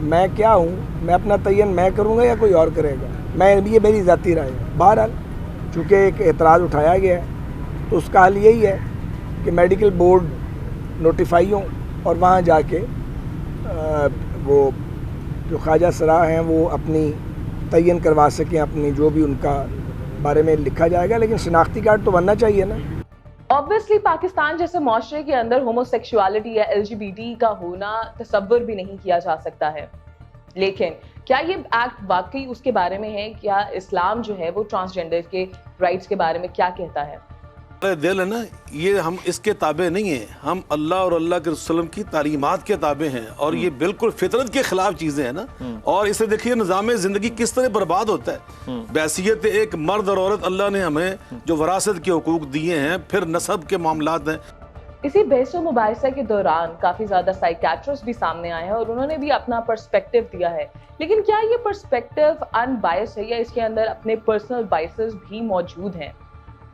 میں کیا ہوں, میں اپنا تعین میں کروں گا یا کوئی اور کرے گا, یہ میری ذاتی رائے ہے. بہرحال چونکہ ایک اعتراض اٹھایا گیا ہے تو اس کا حل یہی ہے کہ میڈیکل بورڈ نوٹیفائی ہوں اور وہاں جا کے وہ جو خواجہ سرا ہیں وہ اپنی تعین کروا سکیں, اپنی جو بھی ان کا بارے میں لکھا جائے گا, لیکن شناختی کارڈ تو بننا چاہیے نا. Obviously پاکستان جیسے معاشرے کے اندر ہوموسیکشوالٹی یا LGBT کا ہونا تصور بھی نہیں کیا جا سکتا ہے, لیکن کیا یہ ایکٹ واقعی اس کے بارے میں ہے؟ کیا اسلام جو ہے وہ ٹرانسجینڈر کے رائٹس کے بارے میں کیا کہتا ہے؟ دل ہے نا, یہ ہم اس کے تابع نہیں ہیں, ہم اللہ اور اللہ کے رسول کی تعلیمات کے تابع ہیں, اور یہ بالکل فطرت کے خلاف چیزیں ہیں نا. اور اسے دیکھیے نظام زندگی کس طرح برباد ہوتا ہے. بحیثیت ایک مرد اور عورت اللہ نے ہمیں جو وراثت کے حقوق دیے ہیں, پھر نسب کے معاملات ہیں. اسی بحث و مباحثہ کے دوران کافی زیادہ سائیکیٹرسٹ بھی سامنے آئے ہیں اور انہوں نے بھی اپنا پرسپیکٹیو دیا ہے, لیکن کیا یہ پرسپیکٹیو ان بائس ہے یا اس کے اندر اپنے پرسنل بائسز بھی موجود ہیں؟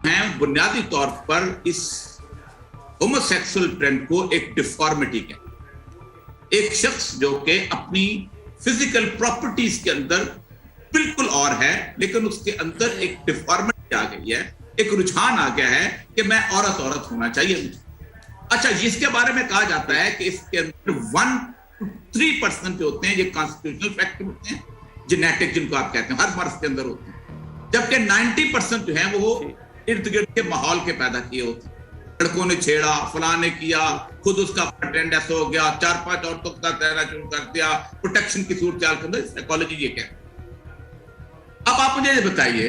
میں بنیادی طور پر اس ہوموسیکسول ٹرینڈ کو ایک ڈیفارمیٹی کہتا ہوں. ایک شخص جو کہ اپنی فزیکل پراپرٹیز کے اندر بالکل اور ہے, لیکن اس کے اندر ایک ڈیفارمیٹی آ گئی ہے, ایک رجحان آ گیا ہے کہ میں عورت ہونا چاہیے مجھے. اچھا, جس کے بارے میں کہا جاتا ہے کہ اس کے اندر 1-3% جو ہوتے ہیں یہ کانسٹیٹیوشنل فیکٹر ہوتے ہیں, جینیٹک جن کو آپ کہتے ہیں, ہر مرض کے اندر ہوتے ہیں, جبکہ 90% جو ہیں وہ ارد گرد کے ماحول کے پیدا کیے ہوتے ہیں. لڑکوں نے چھیڑا, فلاں نے کیا, خود اس کا ٹرینڈ ایسا ہو گیا, 4-5 عورتوں کے ساتھ رہنا شروع کر دیا, پروٹیکشن کی صورتحال کے اندر سائیکالوجی یہ کہتے ہیں. اب آپ مجھے یہ بتائیے,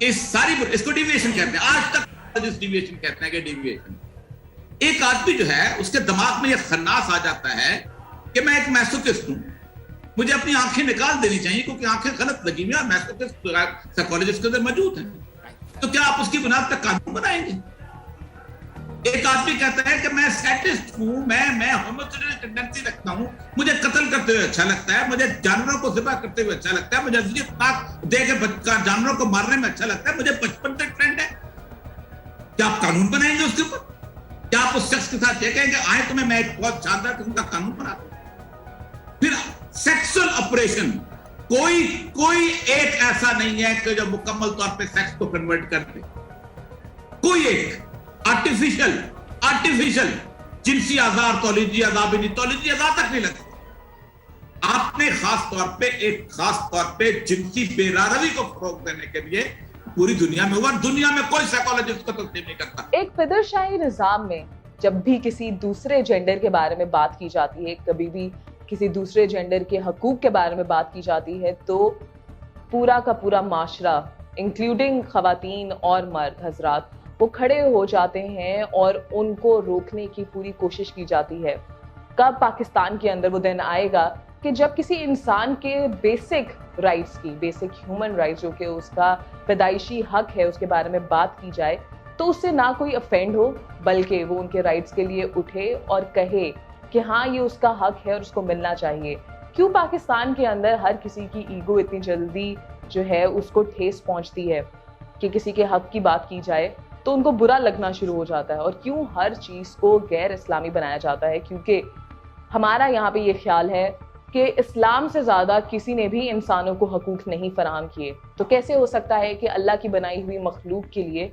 اس کو ڈیویشن کہتے ہیں, آج تک ڈیویشن کہتے ہیں کہ ڈیویشن. ایک آدمی جو ہے اس کے دماغ میں یہ خناس آ جاتا ہے کہ میں ایک میسوکسٹ ہوں, مجھے اپنی آنکھیں نکال دینی چاہیے کیونکہ آنکھیں غلط لگی ہوئی ہیں, میسوکسٹ سائیکالوجسٹ کے اندر موجود ہیں. تو کیا آپ اس کی بنیاد پر قانون بنائیں گے؟ ایک آدمی کہتا ہے کہ میں سیٹسٹ ہوں, میں ہوموسیکسوئل ٹینڈنسی رکھتا ہوں, مجھے قتل کرتے ہوئے اچھا لگتا ہے, مجھے جانوروں کو ذبح کرتے ہوئے اچھا لگتا ہے, مجھے اذیت دے کے جانوروں کو مارنے میں اچھا لگتا ہے, مجھے بچپن سے ٹرینڈ ہے. کیا آپ قانون بنائیں گے اس کے اوپر؟ کیا آپ اس شخص کے ساتھ یہ کہیں گے آئے تمہیں میں ایک بہت شاندار قسم کا قانون بناتا ہوں؟ پھر سیکسل آپریشن, کوئی ایک ایسا نہیں ہے کہ جو مکمل طور پہ سیکس کو کنورٹ کر دے. کوئی ایک آرٹیفیشل جنسی آزار تولیدی اعضاء بھی نہیں, تولیدی اعضاء تک نہیں لگتا. آپ نے خاص طور پہ جنسی بے راروی کو فروغ دینے کے لیے پوری دنیا میں ہوا, دنیا میں کوئی سائیکالوجسٹ کو تسلیم نہیں کرتا. ایک فطر شاہی نظام میں جب بھی کسی دوسرے جینڈر کے بارے میں بات کی جاتی ہے, کبھی بھی کسی دوسرے جینڈر کے حقوق کے بارے میں بات کی جاتی ہے, تو پورا کا پورا معاشرہ انکلوڈنگ خواتین اور مرد حضرات وہ کھڑے ہو جاتے ہیں اور ان کو روکنے کی پوری کوشش کی جاتی ہے. کب پاکستان کے اندر وہ دن آئے گا کہ جب کسی انسان کے بیسک رائٹس کی, بیسک ہیومن رائٹس جو کہ اس کا پیدائشی حق ہے, اس کے بارے میں بات کی جائے تو اس سے نہ کوئی افینڈ ہو, بلکہ وہ ان کے رائٹس کے لیے اٹھے اور کہے کہ ہاں یہ اس کا حق ہے اور اس کو ملنا چاہیے. کیوں پاکستان کے اندر ہر کسی کی ایگو اتنی جلدی جو ہے اس کو ٹھیس پہنچتی ہے کہ کسی کے حق کی بات کی جائے تو ان کو برا لگنا شروع ہو جاتا ہے, اور کیوں ہر چیز کو غیر اسلامی بنایا جاتا ہے؟ کیونکہ ہمارا یہاں پہ یہ خیال ہے کہ اسلام سے زیادہ کسی نے بھی انسانوں کو حقوق نہیں فراہم کیے. تو کیسے ہو سکتا ہے کہ اللہ کی بنائی ہوئی مخلوق کے لیے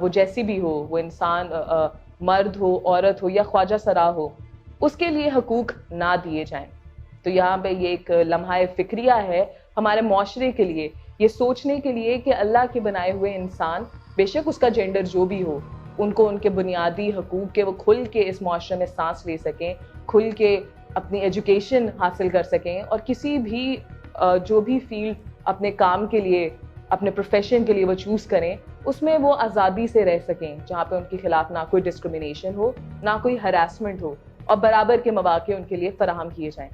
وہ جیسی بھی ہو, وہ انسان مرد ہو, عورت ہو یا خواجہ سرا ہو, اس کے لیے حقوق نہ دیے جائیں؟ تو یہاں پہ یہ ایک لمحہ فکریہ ہے ہمارے معاشرے کے لیے, یہ سوچنے کے لیے کہ اللہ کے بنائے ہوئے انسان, بے شک اس کا جینڈر جو بھی ہو, ان کو ان کے بنیادی حقوق کے وہ کھل کے اس معاشرے میں سانس لے سکیں, کھل کے اپنی ایجوکیشن حاصل کر سکیں, اور کسی بھی جو بھی فیلڈ اپنے کام کے لیے, اپنے پروفیشن کے لیے وہ چوز کریں, اس میں وہ آزادی سے رہ سکیں, جہاں پہ ان کے خلاف نہ کوئی ڈسکرمنیشن ہو, نہ کوئی ہراسمنٹ ہو, اور برابر کے مواقع ان کے لیے فراہم کیے جائیں.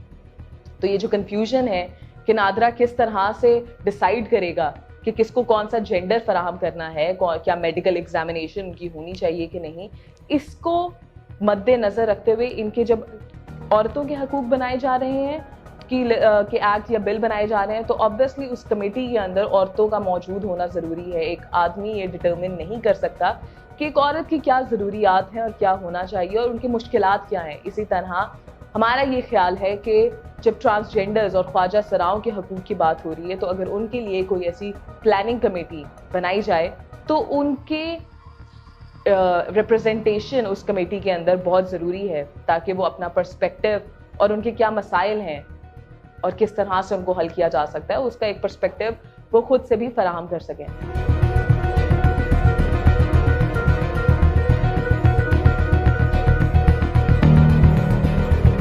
تو یہ جو کنفیوژن ہے کہ نادرہ کس طرح سے ڈیسائیڈ کرے گا کہ کس کو کون سا جینڈر فراہم کرنا ہے, کیا میڈیکل ایگزامینیشن ان کی ہونی چاہیے کہ نہیں, اس کو مد نظر رکھتے ہوئے ان کے جب عورتوں کے حقوق بنائے جا رہے ہیں کہ ایکٹ یا بل بنائے جا رہے ہیں, تو آبویسلی اس کمیٹی کے اندر عورتوں کا موجود ہونا ضروری ہے. ایک آدمی یہ ڈٹرمن نہیں کر سکتا کہ ایک عورت کی کیا ضروریات ہیں اور کیا ہونا چاہیے اور ان کی مشکلات کیا ہیں. اسی طرح ہمارا یہ خیال ہے کہ جب ٹرانسجینڈرز اور خواجہ سراؤں کے حقوق کی بات ہو رہی ہے تو اگر ان کے لیے کوئی ایسی پلاننگ کمیٹی بنائی جائے تو ان کے ریپرزنٹیشن اس کمیٹی کے اندر بہت ضروری ہے تاکہ وہ اپنا پرسپیکٹو اور ان کے کیا مسائل ہیں اور کس طرح سے ان کو حل کیا جا سکتا ہے اس کا ایک پرسپیکٹو وہ خود سے بھی فراہم کر سکیں.